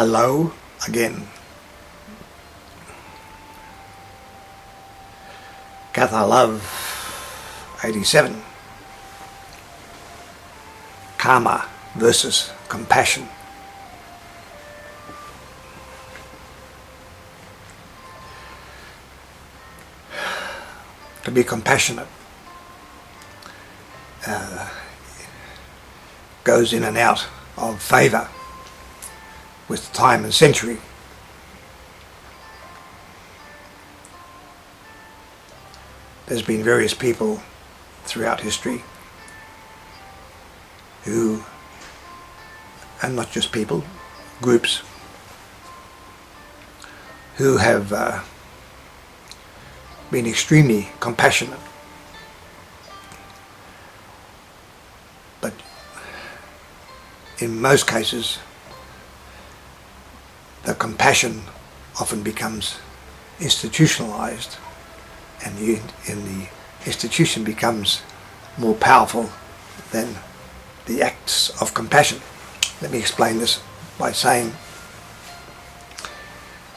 Hello again. Cathar Love 87. Karma versus compassion. To be compassionate goes in and out of favour with time and century. There's been various people throughout history who, and not just people, groups, who have been extremely compassionate. But in most cases, the compassion often becomes institutionalized, and the institution becomes more powerful than the acts of compassion. Let me explain this by saying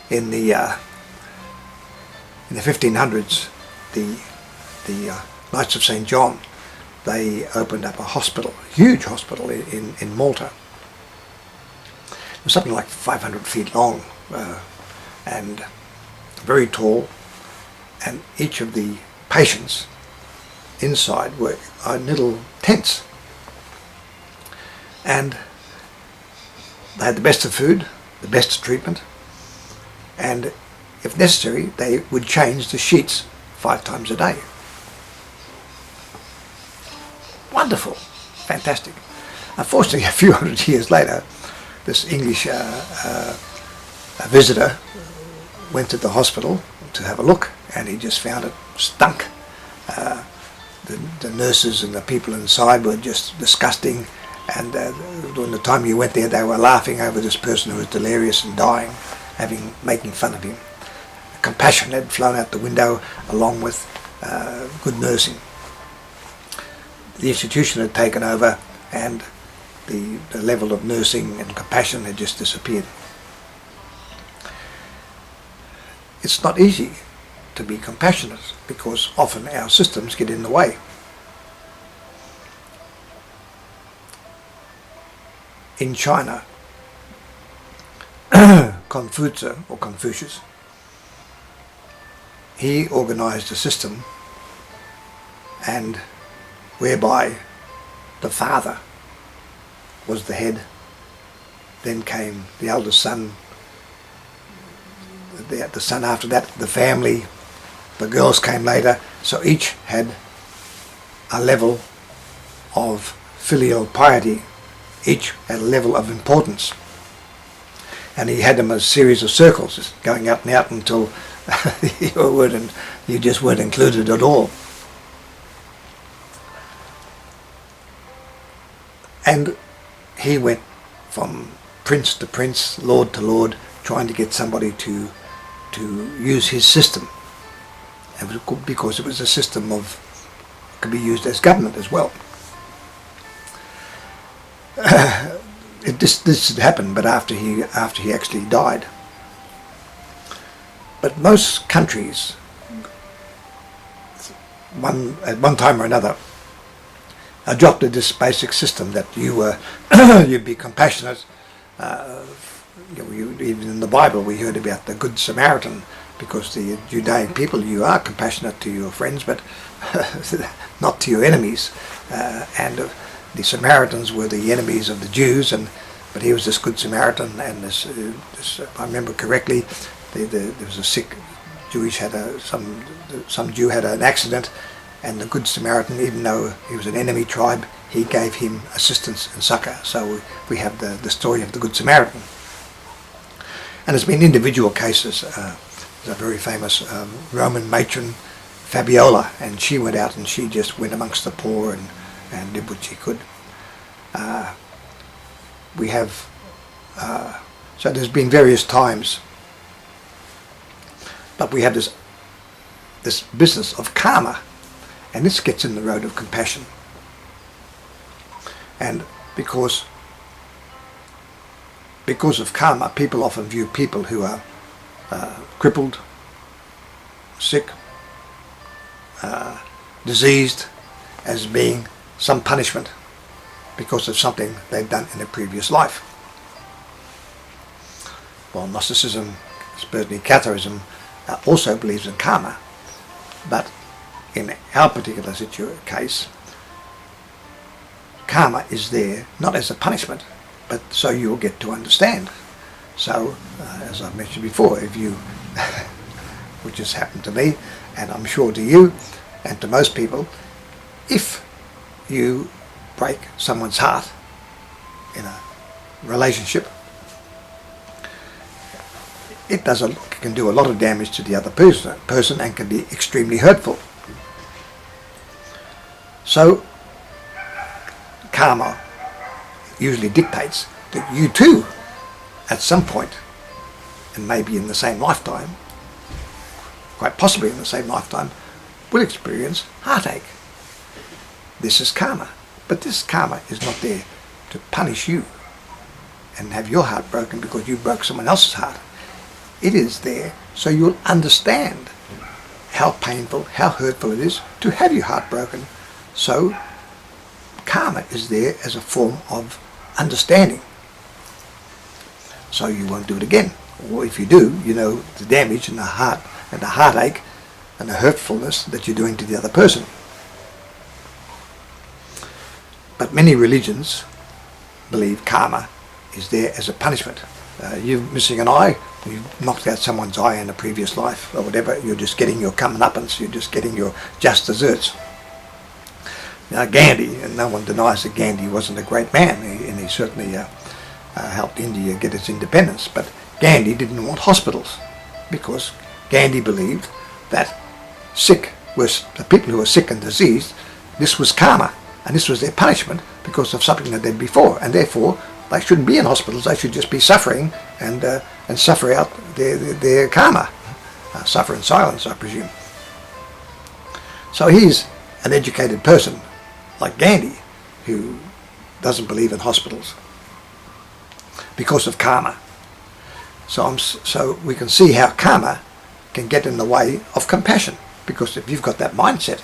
in the 1500s, the Knights of St. John, they opened up a hospital, a huge hospital in Malta. It was something like 500 feet long and very tall, and each of the patients inside were in little tents, and they had the best of food, the best of treatment, and if necessary they would change the sheets 5 times a day. Wonderful, fantastic. Unfortunately, a few hundred years later, this English visitor went to the hospital to have a look, and he just found it stunk. The nurses and the people inside were just disgusting, and during the time you went there they were laughing over this person who was delirious and dying, making fun of him. Compassion had flown out the window along with good nursing. The institution had taken over, and the level of nursing and compassion had just disappeared. It's not easy to be compassionate because often our systems get in the way. In China, Confucius, he organized a system and whereby the father was the head, then came the eldest son, the son after that, the family, the girls came later, so each had a level of filial piety, each had a level of importance, and he had them as a series of circles, just going out and out until you just weren't included at all. And he went from prince to prince, lord to lord, trying to get somebody to use his system, and because it was a system could be used as government as well. This had happened, but after he actually died. But most countries, at one time or another, adopted this basic system that you'd be compassionate. Even in the Bible we heard about the Good Samaritan, because the Judaic people, you are compassionate to your friends, but not to your enemies. And the Samaritans were the enemies of the Jews, but he was this Good Samaritan, and this if I remember correctly, there was a sick Jewish some Jew had an accident, and the Good Samaritan, even though he was an enemy tribe, he gave him assistance and succor. So we have the story of the Good Samaritan. And there's been individual cases. There's a very famous Roman matron, Fabiola, and she went out and she just went amongst the poor and did what she could. We have, so there's been various times, but we have this business of karma, and this gets in the road of compassion. And because because of karma, people often view people who are crippled, sick, diseased as being some punishment because of something they've done in a previous life. Well, Gnosticism, especially Catharism, also believes in karma, but in our particular case, karma is there not as a punishment, but so you'll get to understand. So, as I mentioned before, if you, which has happened to me, and I'm sure to you, and to most people, if you break someone's heart in a relationship, it can do a lot of damage to the other person and can be extremely hurtful. So, karma usually dictates that you too, at some point, and maybe in the same lifetime, quite possibly in the same lifetime, will experience heartache. This is karma. But this karma is not there to punish you and have your heart broken because you broke someone else's heart. It is there so you'll understand how painful, how hurtful it is to have your heart broken. So karma is there as a form of understanding. So you won't do it again. Or if you do, you know the damage and the heart and the heartache and the hurtfulness that you're doing to the other person. But many religions believe karma is there as a punishment. You're missing an eye, you've knocked out someone's eye in a previous life or whatever, you're just getting your comeuppance, you're just getting your just desserts. Now Gandhi, and no one denies that Gandhi wasn't a great man, and he certainly helped India get its independence, but Gandhi didn't want hospitals because Gandhi believed that the people who were sick and diseased, this was karma, and this was their punishment because of something that they did before, and therefore they shouldn't be in hospitals, they should just be suffering and suffer out their karma, suffer in silence, I presume. So he's an educated person like Gandhi who doesn't believe in hospitals because of karma. So we can see how karma can get in the way of compassion, because if you've got that mindset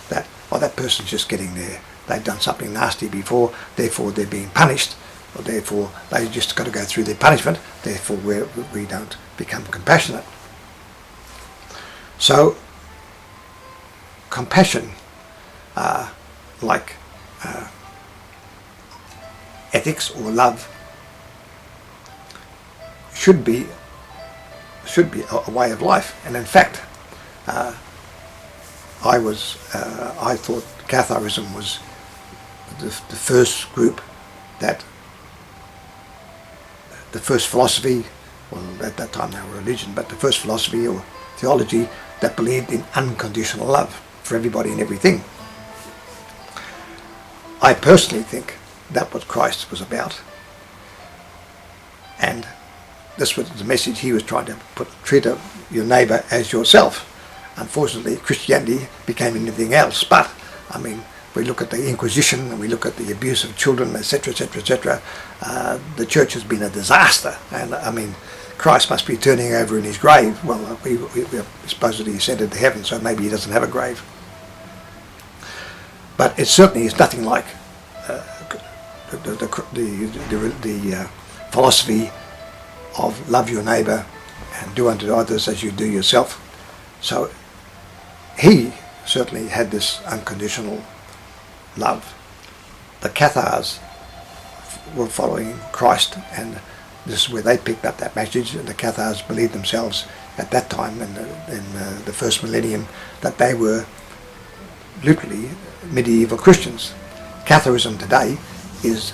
that, oh, that person's just getting there, they've done something nasty before, therefore they're being punished, or therefore they've just got to go through their punishment, therefore we don't become compassionate. So compassion, like ethics or love, should be a way of life. And in fact, I thought Catharism was the first group that, the first philosophy, well at that time they were religion, but the first philosophy or theology that believed in unconditional love for everybody and everything. I personally think that what Christ was about, and this was the message he was trying to treat your neighbour as yourself. Unfortunately, Christianity became anything else, but I mean, we look at the Inquisition and we look at the abuse of children, etc., etc., etc. The church has been a disaster, and I mean, Christ must be turning over in his grave. Well, we supposedly ascended to heaven, so maybe he doesn't have a grave. But it certainly is nothing like the philosophy of love your neighbour and do unto others as you do yourself. So he certainly had this unconditional love. The Cathars were following Christ, and this is where they picked up that message. And the Cathars believed themselves at that time in the first millennium that they were literally medieval Christians. Catharism today is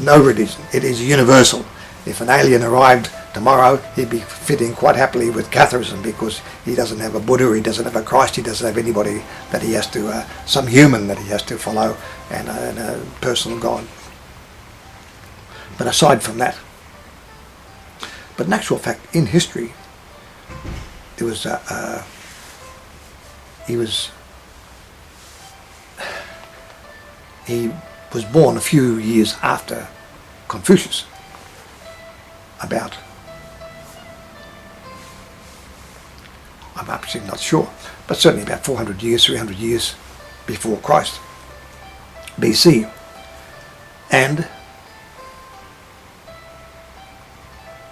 no religion, it is universal. If an alien arrived tomorrow, he'd be fitting quite happily with Catharism because he doesn't have a Buddha, he doesn't have a Christ, he doesn't have anybody that he has to, some human that he has to follow, and a personal God. But aside from that, but in actual fact, in history, there was he was born a few years after Confucius. about, I'm actually not sure, but certainly about 400 years, 300 years before Christ, BC. And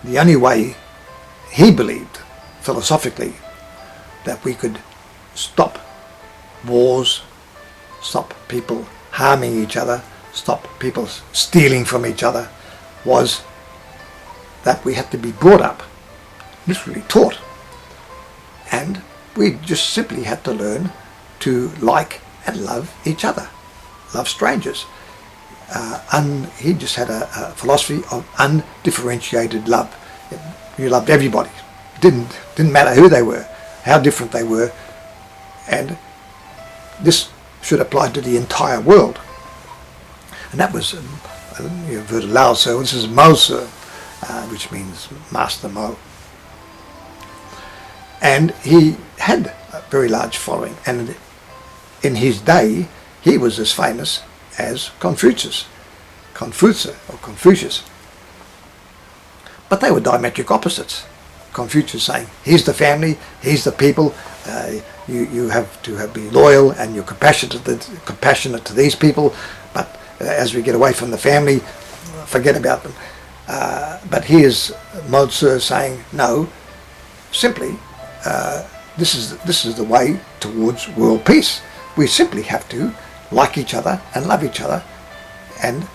the only way he believed, philosophically, that we could stop wars, stop people harming each other, stop people stealing from each other, was that we had to be brought up, literally taught, and we just simply had to learn to like and love each other, love strangers. He just had a philosophy of undifferentiated love. You loved everybody. It didn't matter who they were, how different they were, and this should apply to the entire world. And that was, you've heard of Lao Tzu, this is Mo Tzu, which means Master Mo. And he had a very large following, and in his day he was as famous as Confucius. But they were diametric opposites. Confucius saying, here's the family, here's the people, you have to be loyal and you're compassionate to these people, but as we get away from the family, forget about them. But here's Mo Tzu saying, no, simply, this is the way towards world peace. We simply have to like each other and love each other and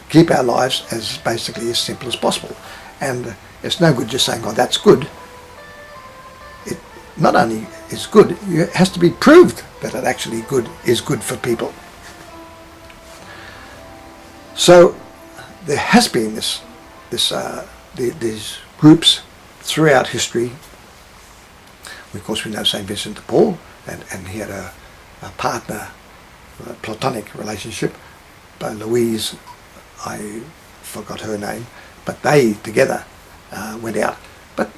keep our lives as basically as simple as possible. And it's no good just saying, oh, that's good. It not only is good, it has to be proved that it actually is good for people. So there has been these groups throughout history. Of course, we know St. Vincent de Paul, and he had a partner, a platonic relationship, by Louise, I forgot her name, but they together went out. But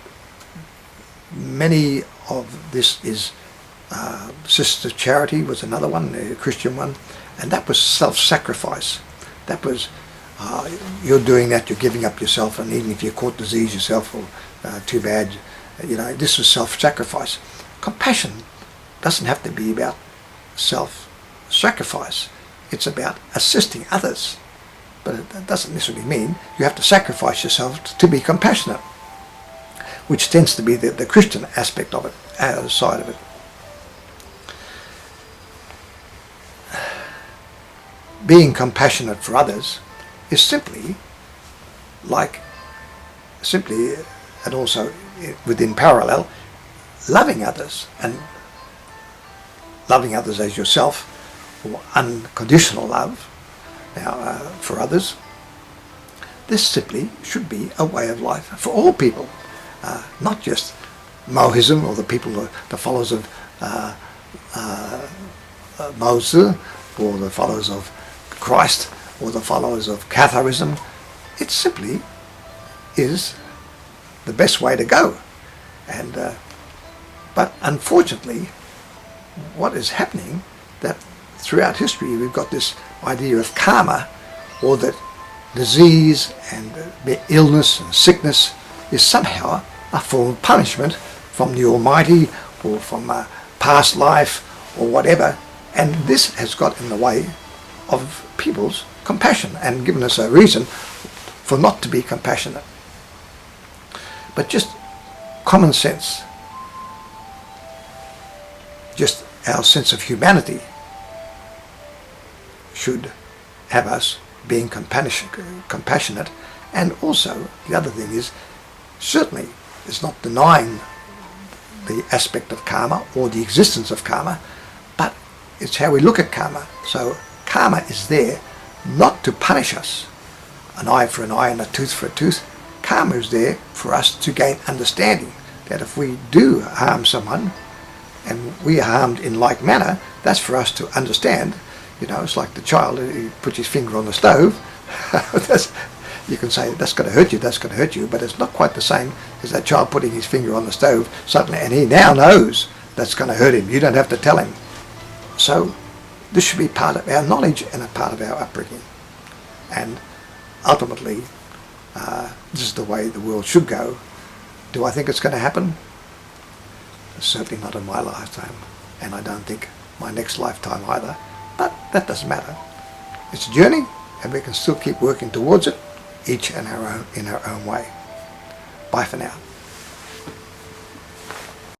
many of this is Sisters of Charity was another one, a Christian one, and that was self-sacrifice. That was you're doing that, you're giving up yourself, and even if you caught disease yourself, or too bad, this was self-sacrifice. Compassion doesn't have to be about self-sacrifice. It's about assisting others. But it doesn't necessarily mean you have to sacrifice yourself to be compassionate, which tends to be the Christian aspect of it, side of it. Being compassionate for others is simply, and also within parallel, loving others, and loving others as yourself, or unconditional love. Now, for others, this simply should be a way of life for all people, not just Mohism or the people, the followers of Mo Tzu, or the followers of Christ, or the followers of Catharism. It simply is the best way to go. And but unfortunately, what is happening, that throughout history we've got this idea of karma, or that disease and illness and sickness is somehow a form of punishment from the Almighty, or from a past life, or whatever, and this has got in the way of people's compassion and given us a reason for not to be compassionate. But just common sense, just our sense of humanity, should have us being compassionate. And also the other thing is, certainly it's not denying the aspect of karma or the existence of karma, but it's how we look at karma. So karma is there not to punish us, an eye for an eye and a tooth for a tooth. Karma is there for us to gain understanding, that if we do harm someone and we are harmed in like manner, that's for us to understand. It's like the child who puts his finger on the stove. You can say, that's going to hurt you, but it's not quite the same as that child putting his finger on the stove suddenly, and he now knows that's going to hurt him. You don't have to tell him. So this should be part of our knowledge and a part of our upbringing. And ultimately, this is the way the world should go. Do I think it's going to happen? Certainly not in my lifetime, and I don't think my next lifetime either, but that doesn't matter. It's a journey, and we can still keep working towards it, each in our own way. Bye for now.